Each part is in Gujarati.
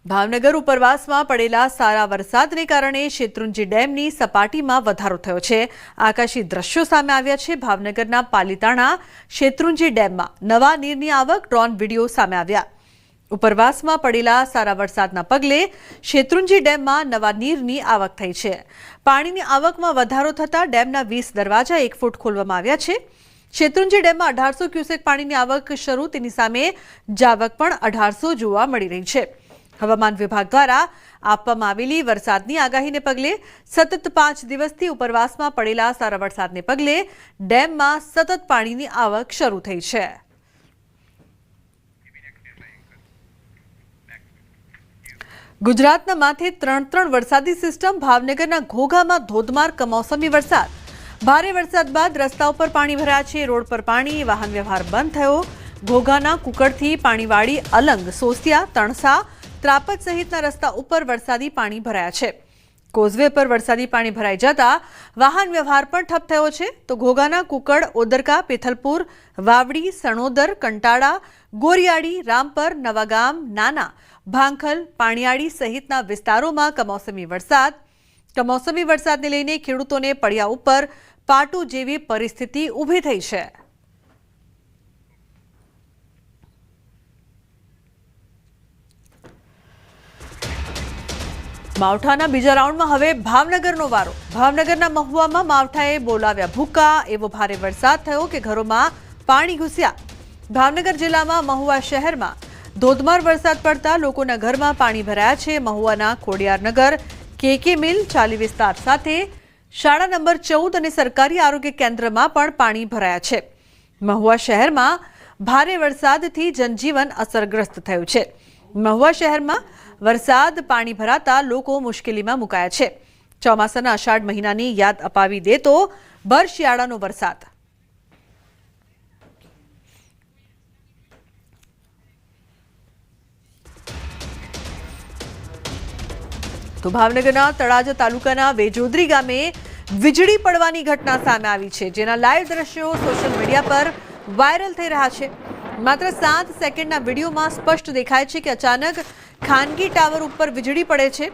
ભાવનગર ઉપરવાસમાં પડેલા સારા વરસાદને કારણે શેત્રુંજી ડેમની સપાટીમાં વધારો થયો છે। આકાશી દ્રશ્યો સામે આવ્યા છે। ભાવનગરના પાલીતાણા શેત્રુંજી ડેમમાં નવા નીરની આવક ડ્રોન વિડીયો સામે આવ્યા। ઉપરવાસમાં પડેલા સારા વરસાદના પગલે શેત્રુંજી ડેમમાં નવા નીરની આવક થઈ છે। પાણીની આવકમાં વધારો થતાં ડેમના 20 દરવાજા 1 ફૂટ ખોલવામાં આવ્યા છે। શેત્રુંજી ડેમમાં 1800 ક્યુસેક પાણીની આવક શરૂ, તેની સામે જાવક પણ 1800 જોવા મળી રહી છે। હવામાન વિભાગ દ્વારા આપવામાં આવેલી વરસાદની આગાહીને પગલે સતત 5 દિવસથી ઉપરવાસમાં પડેલા સારા વરસાદને પગલે ડેમમાં સતત પાણીની આવક શરૂ થઈ છે। ગુજરાતના માથે 3 વરસાદી સિસ્ટમ। ભાવનગરના ઘોઘામાં ધોધમાર કમોસમી વરસાદ। ભારે વરસાદ બાદ રસ્તા ઉપર પાણી ભરાયા છે। રોડ પર પાણી, વાહન વ્યવહાર બંધ થયો। ઘોઘાના કુકડથી પાણીવાડી, અલંગ, સોસિયા, તણસા, ત્રાપજ સહિતના રસ્તા ઉપર વરસાદી પાણી ભરાયા છે। કોઝવે પર વરસાદી પાણી ભરાઈ જતા વાહન વ્યવહાર પણ ઠપ થયો છે। તો ઘોઘાના કુકડ, ઓદરકા, પેથલપુર, વાવડી, સણોદર, કંટાળા, ગોરિયાડી, રામપર, નવાગામ, નાના, ભાંખલ, પાણીયાળી સહિતના વિસ્તારોમાં કમોસમી વરસાદને લઈને ખેડૂતોને પડ્યા ઉપર પાટું જેવી પરિસ્થિતિ ઊભી થઈ છે। માવઠાના બીજા રાઉન્ડમાં હવે ભાવનગરનો વારો। ભાવનગરના મહુવામાં માવઠાએ બોલાવ્યા ભૂક્કા। એવો ભારે વરસાદ થયો કે ઘરોમાં પાણી ઘૂસ્યા। ભાવનગર જિલ્લામાં મહુવા શહેરમાં ધોધમાર વરસાદ પડતા લોકોના ઘરમાં પાણી ભરાયા છે। મહુવાના ખોડિયારનગર, કેકે મિલ, ચાલી વિસ્તાર સાથે શાળા નંબર 14 અને સરકારી આરોગ્ય કેન્દ્રમાં પણ પાણી ભરાયા છે। મહુવા શહેરમાં ભારે વરસાદથી જનજીવન અસરગ્રસ્ત થયું છે। મહુવા શહેરમાં વરસાદ પાણી ભરાતા લોકો મુશ્કેલીમાં મુકાયા છે। ચોમાસાના અષાઢ મહિનાની યાદ અપાવી દે તો ભર શિયાળાનો વરસાદ। તો ભાવનગરના તળાજા તાલુકાના વેજોદરી ગામે વીજળી પડવાની ઘટના સામે આવી છે, જેના લાઈવ દ્રશ્યો સોશિયલ મીડિયા પર વાયરલ થઈ રહ્યા છે। માત્ર 7 સેકન્ડના વિડીયોમાં સ્પષ્ટ દેખાય છે કે અચાનક ખાનગી ટાવર ઉપર વીજળી પડે છે।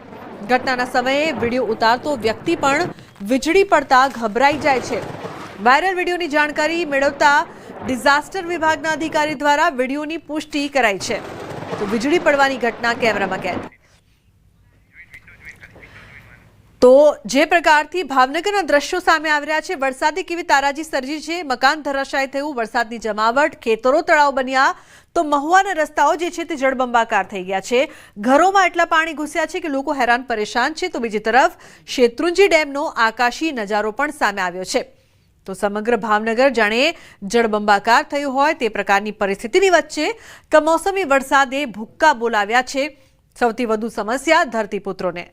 ઘટનાના સમયે વિડીયો ઉતારતો વ્યક્તિ પણ વીજળી પડતા ગભરાઈ જાય છે। વાયરલ વિડીયોની જાણકારી મેળવતા ડિઝાસ્ટર વિભાગના અધિકારી દ્વારા વિડીયોની પુષ્ટિ કરાઈ છે। તો વીજળી પડવાની ઘટના કેમેરામાં કેદ। તો જે પ્રકારથી ભાવનગરના દ્રશ્યો સામે આવી રહ્યા છે, વરસાદે કેવી તારાજી સર્જી છે। મકાન ધરાશાયી થયું, વરસાદની જમાવટ, ખેતરો તળાવ બન્યા, તો મહુવાના રસ્તાઓ જે છે તે જળબંબાકાર થઈ ગયા છે। ઘરોમાં એટલા પાણી ઘૂસ્યા છે કે લોકો હેરાન પરેશાન છે। તો બીજી તરફ શેત્રુંજી ડેમનો આકાશી નજારો પણ સામે આવ્યો છે। તો સમગ્ર ભાવનગર જાણે જળબંબાકાર થયું હોય તે પ્રકારની પરિસ્થિતિની વચ્ચે કમોસમી વરસાદે ભૂક્કા બોલાવ્યા છે। સૌથી વધુ સમસ્યા ધરતીપુત્રોને।